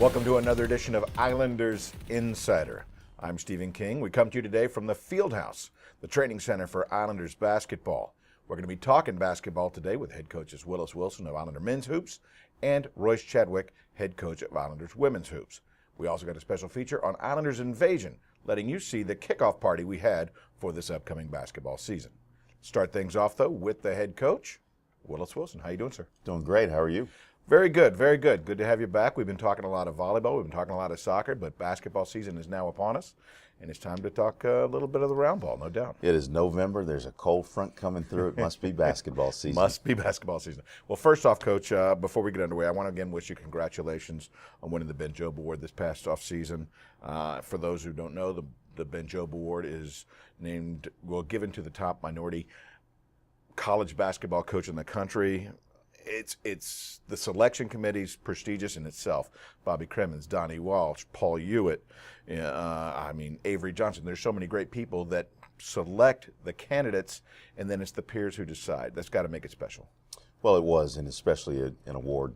Welcome to another edition of Islanders Insider. I'm Stephen King. We come to you today from the Fieldhouse, the training center for Islanders basketball. We're going to be talking basketball today with head coaches Willis Wilson of Islander men's hoops and Royce Chadwick, head coach of Islanders women's hoops. We also got a special feature on Islanders invasion, letting you see the kickoff party we had for this upcoming basketball season. Start things off, though, with the head coach, Willis Wilson. How you doing, sir? Doing great. How are you? Very good, very good. Good to have you back. We've been talking a lot of volleyball. We've been talking a lot of soccer, but basketball season is now upon us, and it's time to talk a little bit of the round ball, no doubt. It is November. There's a cold front coming through. It must be basketball season. Must be basketball season. Well, first off, Coach, before we get underway, I want to again wish you congratulations on winning the Ben Jobe Award this past off season. For those who don't know, the Ben Jobe Award is given to the top minority college basketball coach in the country. It's the selection committee's prestigious in itself. Bobby Cremins, Donnie Walsh, Paul Hewitt, Avery Johnson. There's so many great people that select the candidates, and then it's the peers who decide. That's got to make it special. Well, it was, and especially an award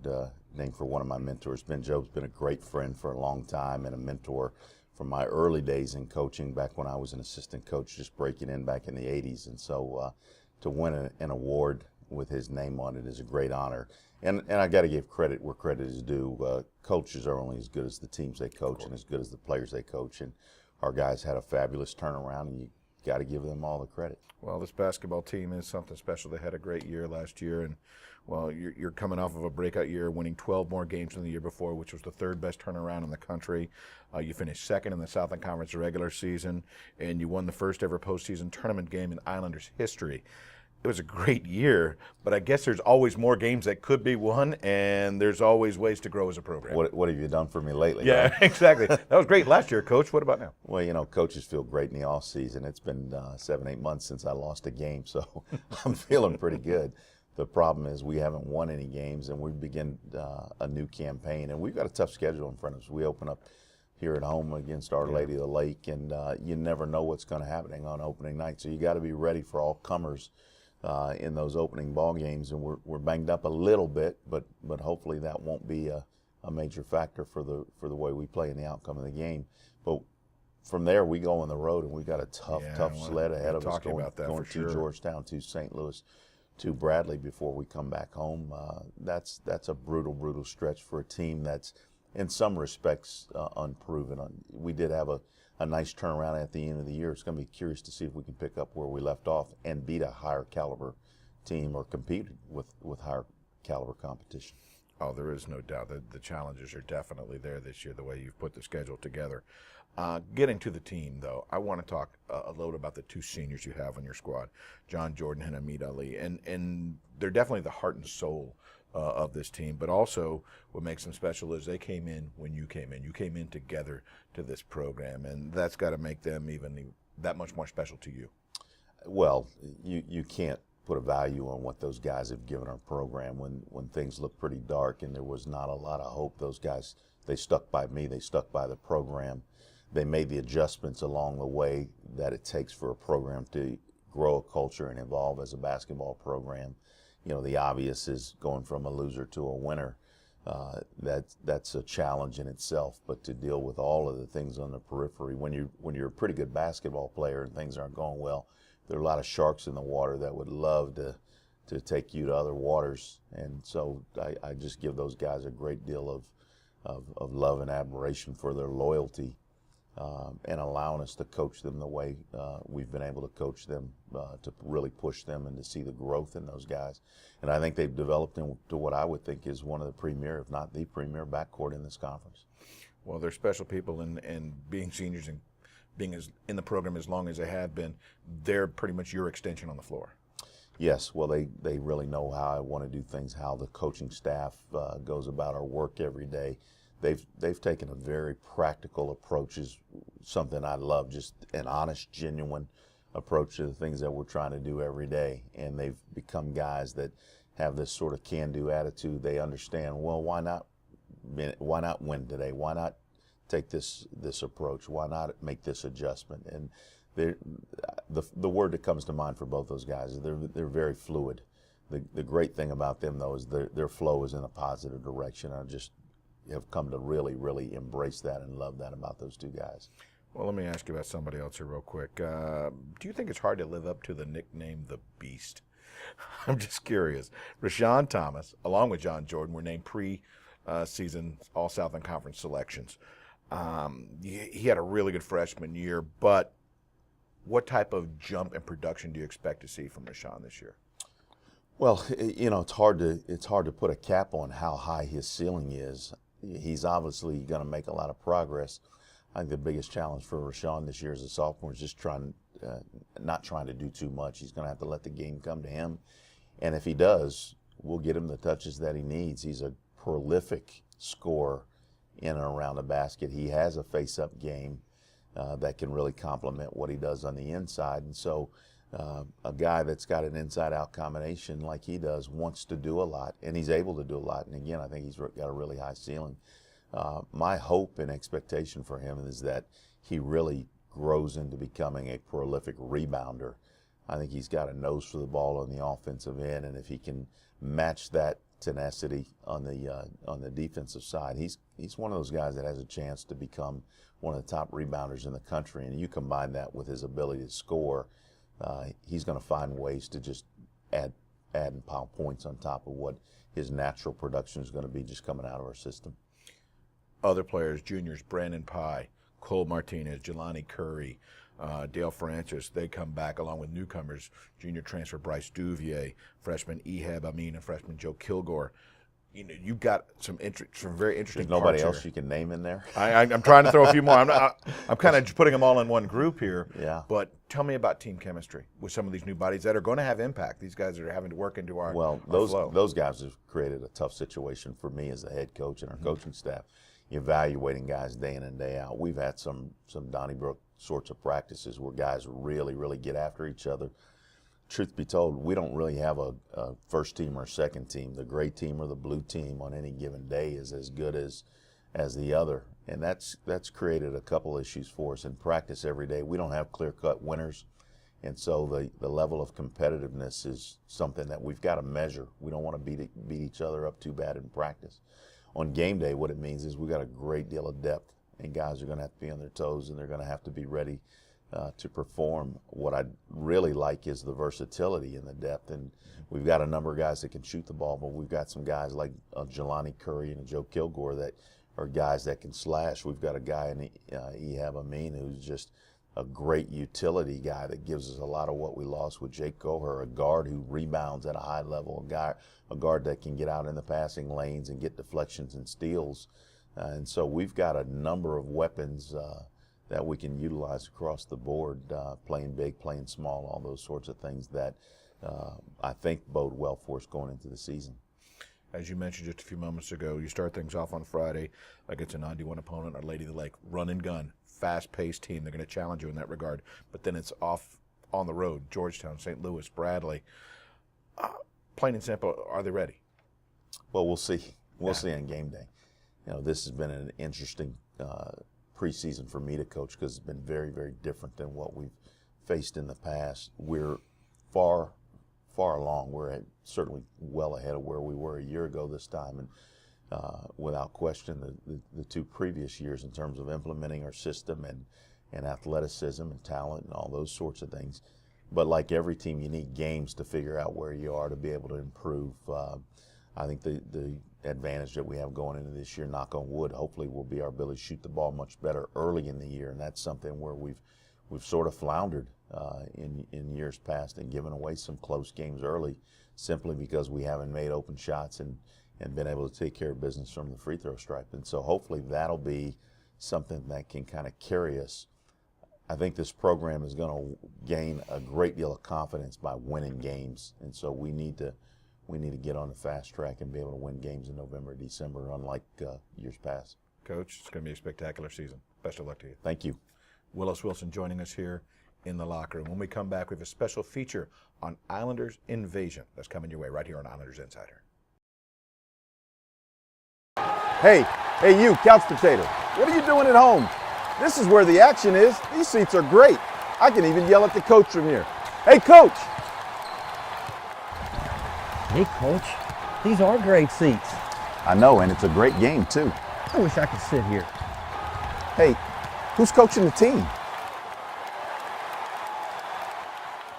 named for one of my mentors. Ben Jobe's been a great friend for a long time and a mentor from my early days in coaching, back when I was an assistant coach, just breaking in back in the 80s. And so to win an award with his name on it is a great honor. And I got to give credit where credit is due. Coaches are only as good as the teams they coach and as good as the players they coach. And our guys had a fabulous turnaround, and you got to give them all the credit. Well, this basketball team is something special. They had a great year last year, and well, you're coming off of a breakout year, winning 12 more games than the year before, which was the third best turnaround in the country. You finished second in the Southern Conference regular season, and you won the first ever postseason tournament game in Islanders history. It was a great year, but I guess there's always more games that could be won, and there's always ways to grow as a program. What have you done for me lately? Yeah, right? Exactly. That was great last year, Coach. What about now? Well, you know, coaches feel great in the off season. It's been 7-8 months since I lost a game, so I'm feeling pretty good. The problem is we haven't won any games, and we begin a new campaign, and we've got a tough schedule in front of us. We open up here at home against Our Lady of the Lake, and you never know what's going to happen on opening night, so you got to be ready for all comers in those opening ball games. And we're banged up a little bit, but hopefully that won't be a major factor for the way we play in the outcome of the game. But from there we go on the road, and we got a tough sled ahead of us, going to Georgetown, to St. Louis, to Bradley before we come back home. That's a brutal stretch for a team that's in some respects unproven. We did have a nice turnaround at the end of the year. It's going to be curious to see if we can pick up where we left off and beat a higher caliber team, or compete with higher caliber competition. Oh, there is no doubt that the challenges are definitely there this year, the way you've put the schedule together. Getting to the team, though, I want to talk a little about the two seniors you have on your squad, John Jordan and Hamid Ali, and they're definitely the heart and soul of this team. But also what makes them special is they came in when you came in. You came in together to this program, and that's got to make them even that much more special to you. Well, you can't put a value on what those guys have given our program when things look pretty dark and there was not a lot of hope. Those guys, they stuck by me, they stuck by the program. They made the adjustments along the way that it takes for a program to grow a culture and evolve as a basketball program. You know, the obvious is going from a loser to a winner. That's a challenge in itself, but to deal with all of the things on the periphery, when you're a pretty good basketball player and things aren't going well, there are a lot of sharks in the water that would love to take you to other waters. And so I just give those guys a great deal of love and admiration for their loyalty, and allowing us to coach them the way we've been able to coach them, to really push them and to see the growth in those guys. And I think they've developed into what I would think is one of the premier, if not the premier, backcourt in this conference. Well, they're special people, and being seniors and being in the program as long as they have been, they're pretty much your extension on the floor. Yes, well, they really know how I want to do things, how the coaching staff goes about our work every day. They've taken a very practical approach, is something I love, just an honest, genuine approach to the things that we're trying to do every day. And they've become guys that have this sort of can-do attitude. They understand, well, why not win today? Why not take this approach? Why not make this adjustment? And the word that comes to mind for both those guys is they're very fluid. The great thing about them, though, is their flow is in a positive direction. have come to really, really embrace that and love that about those two guys. Well, let me ask you about somebody else here real quick. Do you think it's hard to live up to the nickname The Beast? I'm just curious. Rashon Thomas, along with John Jordan, were named pre-season All-Southern Conference selections. He had a really good freshman year, but what type of jump in production do you expect to see from Rashon this year? Well, it's hard to put a cap on how high his ceiling is. He's obviously going to make a lot of progress. I think the biggest challenge for Rashon this year as a sophomore is just not trying to do too much. He's going to have to let the game come to him, and if he does, we'll get him the touches that he needs. He's a prolific scorer in and around the basket. He has a face-up game that can really complement what he does on the inside, and so a guy that's got an inside-out combination like he does wants to do a lot, and he's able to do a lot. And again, I think he's got a really high ceiling. My hope and expectation for him is that he really grows into becoming a prolific rebounder. I think he's got a nose for the ball on the offensive end, and if he can match that tenacity on the defensive side, he's one of those guys that has a chance to become one of the top rebounders in the country. And you combine that with his ability to score, he's going to find ways to just add and pile points on top of what his natural production is going to be just coming out of our system. Other players, juniors, Brandon Pye, Cole Martinez, Jelani Curry, Dale Francis, they come back along with newcomers, junior transfer Bryce Duvier, freshman Ehab Amin, and freshman Joe Kilgore. You've got some very interesting. There's nobody parts else you can name in there. I'm trying to throw a few more. I'm kind of just putting them all in one group here. Yeah. But tell me about team chemistry with some of these new bodies that are going to have impact. These guys are having to work into our flow. Those guys have created a tough situation for me as the head coach and our coaching staff, evaluating guys day in and day out. We've had some Donnybrook sorts of practices where guys really, really get after each other. Truth be told, we don't really have a first team or second team. The gray team or the blue team on any given day is as good as the other, and that's created a couple issues for us in practice every day. We don't have clear-cut winners, and so the level of competitiveness is something that we've got to measure. We don't want to beat each other up too bad in practice. On game day, what it means is we've got a great deal of depth, and guys are going to have to be on their toes, and they're going to have to be ready to perform. What I really like is the versatility and the depth, and we've got a number of guys that can shoot the ball, but we've got some guys like Jelani Curry and Joe Kilgore that are guys that can slash. We've got a guy in Ehab Amin who's just a great utility guy that gives us a lot of what we lost with Jake Coher, a guard who rebounds at a high level, a guard that can get out in the passing lanes and get deflections and steals. And so we've got a number of weapons that we can utilize across the board, playing big, playing small, all those sorts of things that I think bode well for us going into the season. As you mentioned just a few moments ago, you start things off on Friday against a non-D1 opponent, Our Lady of the Lake, run and gun, fast-paced team. They're going to challenge you in that regard. But then it's off on the road, Georgetown, St. Louis, Bradley. Plain and simple, are they ready? Well, we'll see. We'll see on game day. This has been an interesting preseason for me to coach because it's been very, very different than what we've faced in the past. We're far along. We're certainly well ahead of where we were a year ago this time, and without question, the two previous years in terms of implementing our system and athleticism and talent and all those sorts of things. But like every team, you need games to figure out where you are to be able to improve. I think the advantage that we have going into this year, knock on wood, hopefully will be our ability to shoot the ball much better early in the year, and that's something where we've sort of floundered in years past and given away some close games early simply because we haven't made open shots and been able to take care of business from the free throw stripe. And so hopefully that'll be something that can kind of carry us. I think this program is going to gain a great deal of confidence by winning games, and so we need to get on the fast track and be able to win games in November, December, unlike years past. Coach, it's going to be a spectacular season. Best of luck to you. Thank you. Willis Wilson joining us here in the locker room. When we come back, we have a special feature on Islanders Invasion that's coming your way right here on Islanders Insider. Hey, you, couch potato. What are you doing at home? This is where the action is. These seats are great. I can even yell at the coach from here. Hey, coach! Hey, Coach, these are great seats. I know, and it's a great game, too. I wish I could sit here. Hey, who's coaching the team?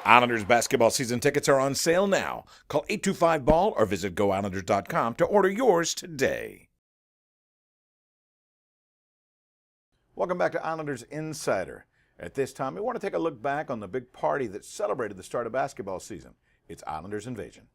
Islanders basketball season tickets are on sale now. Call 825-BALL or visit GoIslanders.com to order yours today. Welcome back to Islanders Insider. At this time, we want to take a look back on the big party that celebrated the start of basketball season. It's Islanders Invasion.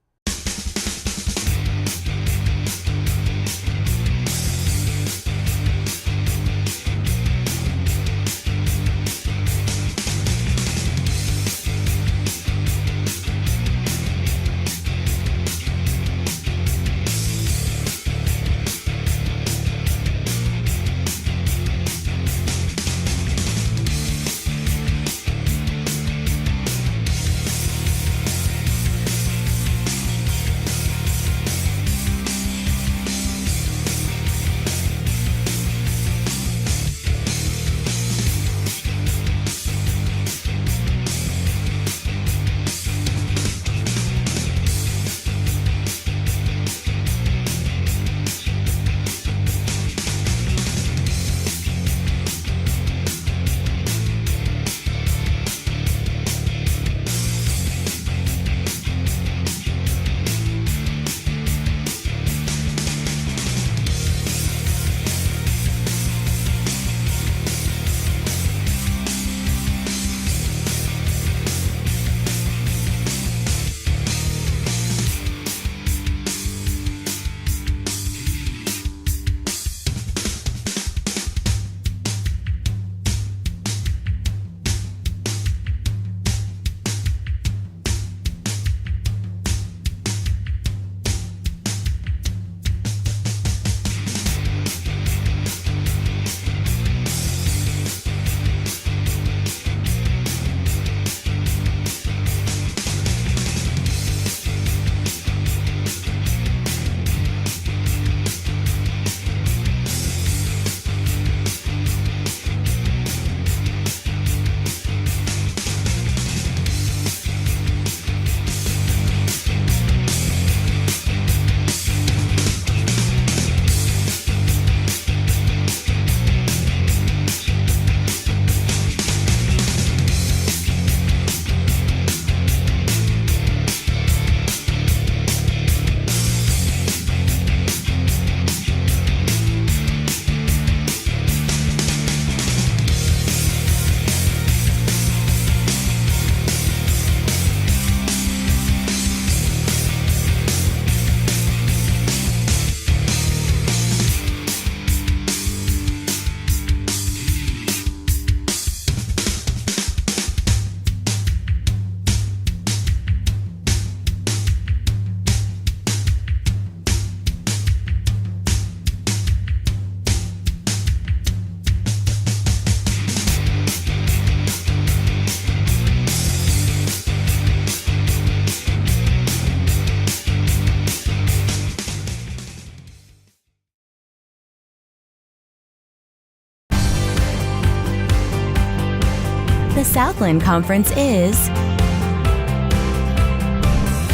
The Southland Conference is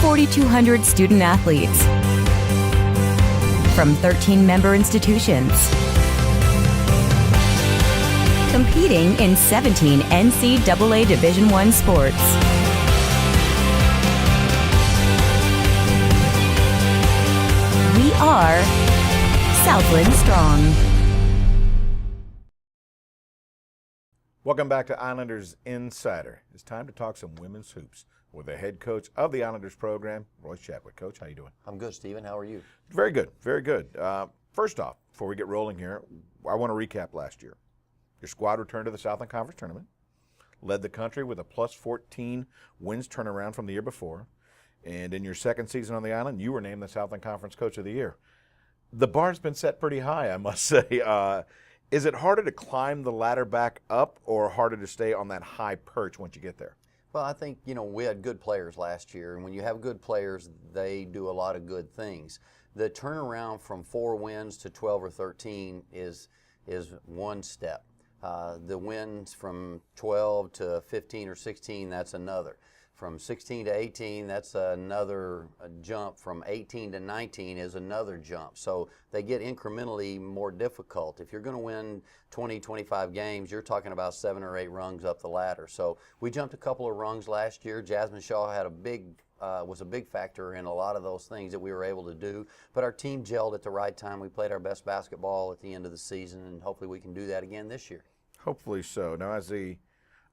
4,200 student athletes from 13 member institutions, competing in 17 NCAA Division I sports. We are Southland Strong. Welcome back to Islanders Insider. It's time to talk some women's hoops with the head coach of the Islanders program, Royce. Coach, how you doing? I'm good, Stephen. How are you? Very good, very good. First off, before we get rolling here, I want to recap last year. Your squad returned to the Southland Conference Tournament, led the country with a plus 14 wins turnaround from the year before, and in your second season on the island, you were named the Southland Conference Coach of the Year. The bar's been set pretty high, I must say. Is it harder to climb the ladder back up or harder to stay on that high perch once you get there? Well, I think, we had good players last year, and when you have good players, they do a lot of good things. The turnaround from 4 wins to 12 or 13 is one step. The wins from 12 to 15 or 16, that's another. From 16 to 18, that's another jump. From 18 to 19 is another jump. So they get incrementally more difficult. If you're going to win 20, 25 games, you're talking about 7 or 8 rungs up the ladder. So we jumped a couple of rungs last year. Jasmine Shaw had was a big factor in a lot of those things that we were able to do. But our team gelled at the right time. We played our best basketball at the end of the season, and hopefully we can do that again this year. Hopefully so. Now, as the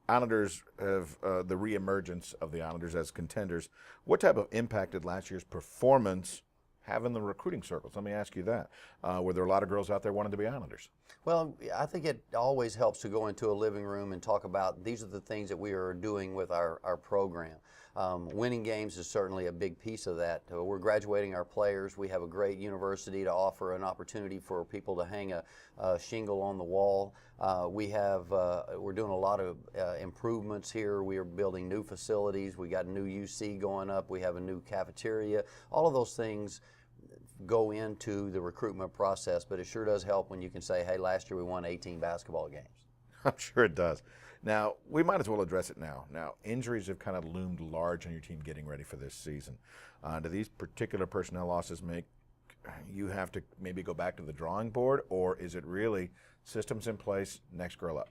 Islanders have the reemergence of the Islanders as contenders, what type of impact did last year's performance have in the recruiting circles? Let me ask you that. Were there a lot of girls out there wanting to be Islanders? Well, I think it always helps to go into a living room and talk about these are the things that we are doing with our program. Winning games is certainly a big piece of that. We're graduating our players. We have a great university to offer an opportunity for people to hang a shingle on the wall. We're doing a lot of improvements here. We are building new facilities. We got a new UC going up. We have a new cafeteria. All of those things go into the recruitment process, but it sure does help when you can say, hey, last year we won 18 basketball games. I'm sure it does. Now, we might as well address it now. Now, injuries have kind of loomed large on your team getting ready for this season. Do these particular personnel losses make you have to maybe go back to the drawing board, or is it really systems in place, next girl up?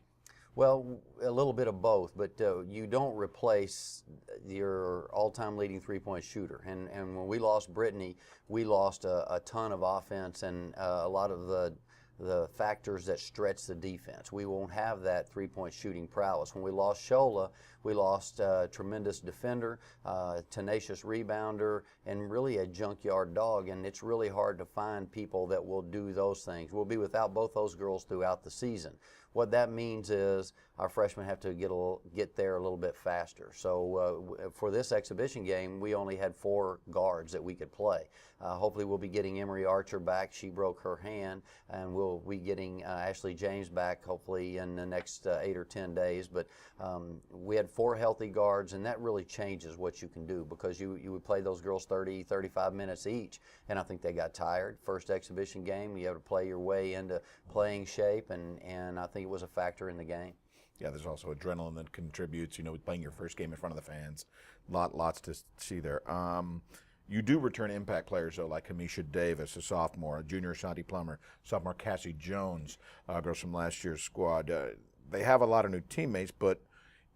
Well, a little bit of both, but you don't replace your all-time leading three-point shooter. And when we lost Brittany, we lost a ton of offense and a lot of the factors that stretch the defense. We won't have that three-point shooting prowess. When we lost Shola, we lost a tremendous defender, tenacious rebounder, and really a junkyard dog, and it's really hard to find people that will do those things. We'll be without both those girls throughout the season. What that means is our freshmen have to get there a little bit faster. So for this exhibition game, we only had 4 guards that we could play. Hopefully we'll be getting Emery Archer back. She broke her hand, and we'll be getting Ashley James back hopefully in the next 8 or 10 days. But we had 4 healthy guards, and that really changes what you can do, because you would play those girls 30, 35 minutes each, and I think they got tired. First exhibition game, you have to play your way into playing shape, and I think it was a factor in the game. Yeah, there's also adrenaline that contributes, playing your first game in front of the fans. Lots to see there. You do return impact players, though, like Kamisha Davis, a sophomore, a junior Ashanti Plummer, sophomore Cassie Jones, girls from last year's squad. They have a lot of new teammates, but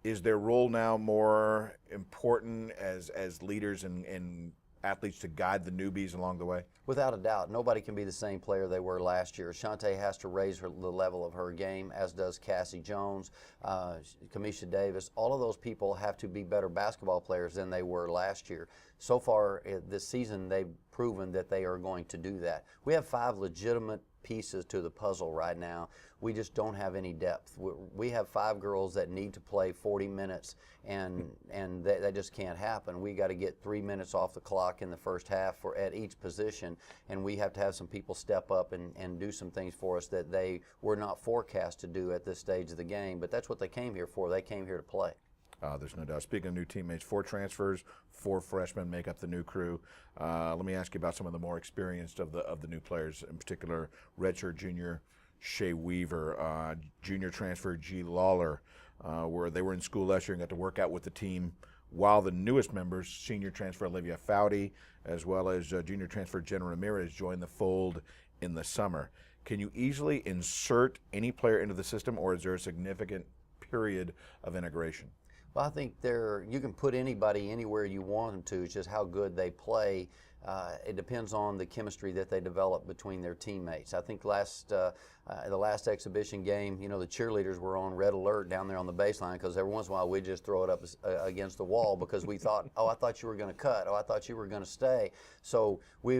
is their role now more important as leaders and athletes to guide the newbies along the way? Without a doubt. Nobody can be the same player they were last year. Shante has to raise the level of her game, as does Cassie Jones, Kamisha Davis. All of those people have to be better basketball players than they were last year. So far this season, they've proven that they are going to do that. We have 5 legitimate pieces to the puzzle right now. We just don't have any depth. We have 5 girls that need to play 40 minutes, and that just can't happen. We got to get 3 minutes off the clock in the first half at each position, and we have to have some people step up and do some things for us that they were not forecast to do at this stage of the game. But that's what they came here for. They came here to play. There's no doubt. Speaking of new teammates, 4 transfers, 4 freshmen make up the new crew. Let me ask you about some of the more experienced of the new players, in particular redshirt junior Shea Weaver, junior transfer G. Lawler, where they were in school last year and got to work out with the team, while the newest members, senior transfer Olivia Foudy, as well as junior transfer Jen Ramirez, joined the fold in the summer. Can you easily insert any player into the system, or is there a significant period of integration? Well, I think you can put anybody anywhere you want them to. It's just how good they play. It depends on the chemistry that they develop between their teammates. I think the last exhibition game, the cheerleaders were on red alert down there on the baseline, because every once in a while we'd just throw it up against the wall because we thought, oh, I thought you were going to cut. Oh, I thought you were going to stay. So we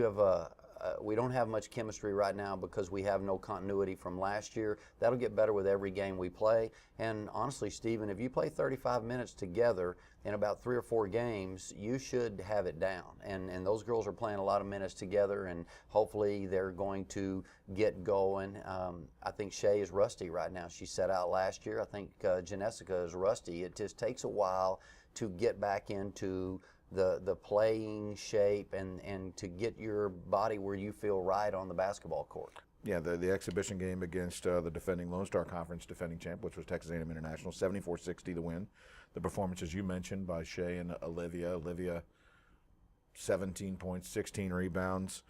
don't have much chemistry right now because we have no continuity from last year. That'll get better with every game we play. And honestly, Stephen, if you play 35 minutes together in about 3 or 4 games, you should have it down. And those girls are playing a lot of minutes together, and hopefully they're going to get going. I think Shea is rusty right now. She set out last year. I think Janessica is rusty. It just takes a while to get back into the playing shape and to get your body where you feel right on the basketball court. Yeah, the exhibition game against the defending Lone Star Conference defending champ, which was Texas A&M International, 74-60 the win. The performances you mentioned by Shea and Olivia, 17 points, 16 rebounds.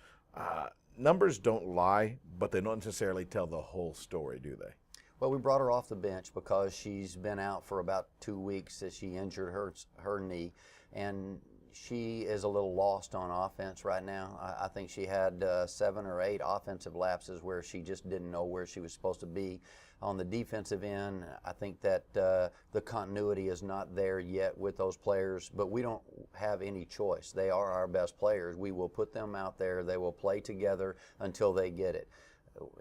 Numbers don't lie, but they don't necessarily tell the whole story, do they? Well, we brought her off the bench because she's been out for about 2 weeks as she injured her knee, and she is a little lost on offense right now. I think she had 7 or 8 offensive lapses where she just didn't know where she was supposed to be. On the defensive end, I think that the continuity is not there yet with those players, but we don't have any choice. They are our best players. We will put them out there. They will play together until they get it.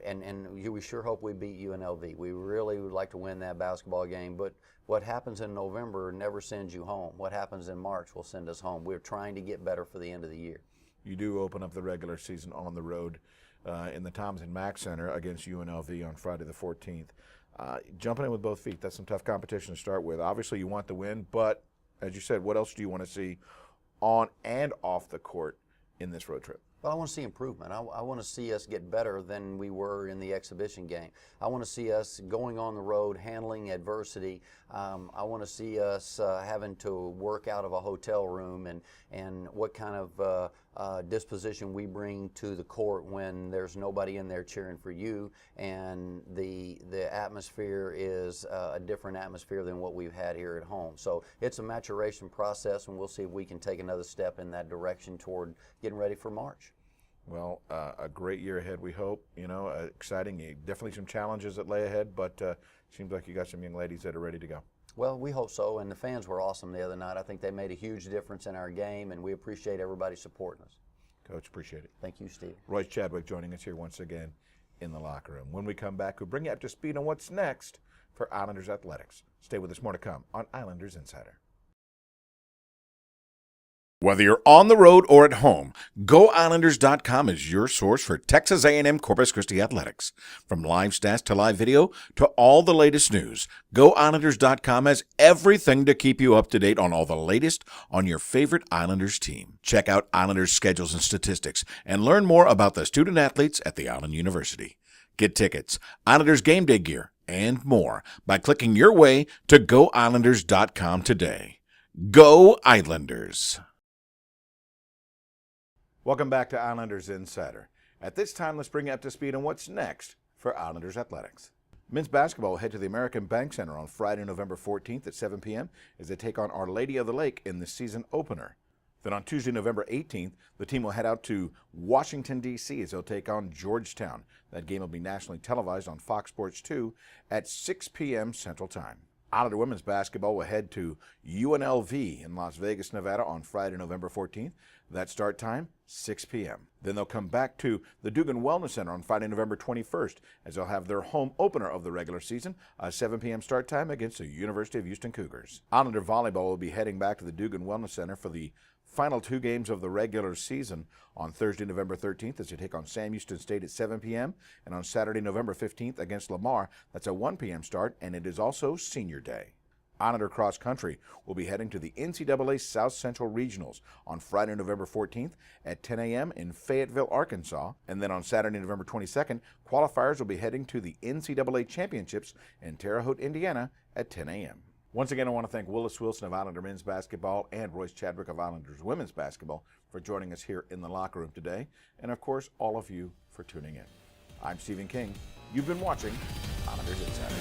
And we sure hope we beat UNLV. We really would like to win that basketball game, but what happens in November never sends you home. What happens in March will send us home. We're trying to get better for the end of the year. You do open up the regular season on the road in the Thomas and Mack Center against UNLV on Friday the 14th. Jumping in with both feet, that's some tough competition to start with. Obviously you want the win, but as you said, what else do you want to see on and off the court in this road trip? Well, I want to see improvement. I want to see us get better than we were in the exhibition game. I want to see us going on the road, handling adversity. I want to see us having to work out of a hotel room and what kind of disposition we bring to the court when there's nobody in there cheering for you and the atmosphere is a different atmosphere than what we've had here at home. So it's a maturation process, and we'll see if we can take another step in that direction toward getting ready for March. Well, a great year ahead, we hope. You know, exciting. Definitely some challenges that lay ahead, but seems like you got some young ladies that are ready to go. Well, we hope so, and the fans were awesome the other night. I think they made a huge difference in our game, and we appreciate everybody supporting us. Coach, appreciate it. Thank you, Steve. Royce Chadwick joining us here once again in the locker room. When we come back, we'll bring you up to speed on what's next for Islanders Athletics. Stay with us, more to come on Islanders Insider. Whether you're on the road or at home, GoIslanders.com is your source for Texas A&M Corpus Christi athletics. From live stats to live video to all the latest news, GoIslanders.com has everything to keep you up to date on all the latest on your favorite Islanders team. Check out Islanders schedules and statistics and learn more about the student athletes at the Island University. Get tickets, Islanders game day gear, and more by clicking your way to GoIslanders.com today. Go Islanders! Welcome back to Islanders Insider. At this time, let's bring you up to speed on what's next for Islanders Athletics. Men's basketball will head to the American Bank Center on Friday, November 14th at 7 p.m. as they take on Our Lady of the Lake in the season opener. Then on Tuesday, November 18th, the team will head out to Washington, D.C. as they'll take on Georgetown. That game will be nationally televised on Fox Sports 2 at 6 p.m. Central Time. Islander women's basketball will head to UNLV in Las Vegas, Nevada on Friday, November 14th. That start time, 6 p.m. Then they'll come back to the Dugan Wellness Center on Friday, November 21st, as they'll have their home opener of the regular season, a 7 p.m. start time against the University of Houston Cougars. Islander volleyball will be heading back to the Dugan Wellness Center for the final 2 games of the regular season on Thursday, November 13th, as they take on Sam Houston State at 7 p.m. and on Saturday, November 15th against Lamar. That's a 1 p.m. start, and it is also Senior Day. Islander Cross Country will be heading to the NCAA South Central Regionals on Friday, November 14th at 10 a.m. in Fayetteville, Arkansas. And then on Saturday, November 22nd, qualifiers will be heading to the NCAA Championships in Terre Haute, Indiana at 10 a.m. Once again, I want to thank Willis Wilson of Islander men's basketball and Royce Chadwick of Islanders women's basketball for joining us here in the locker room today. And of course, all of you for tuning in. I'm Stephen King. You've been watching Islanders Insider.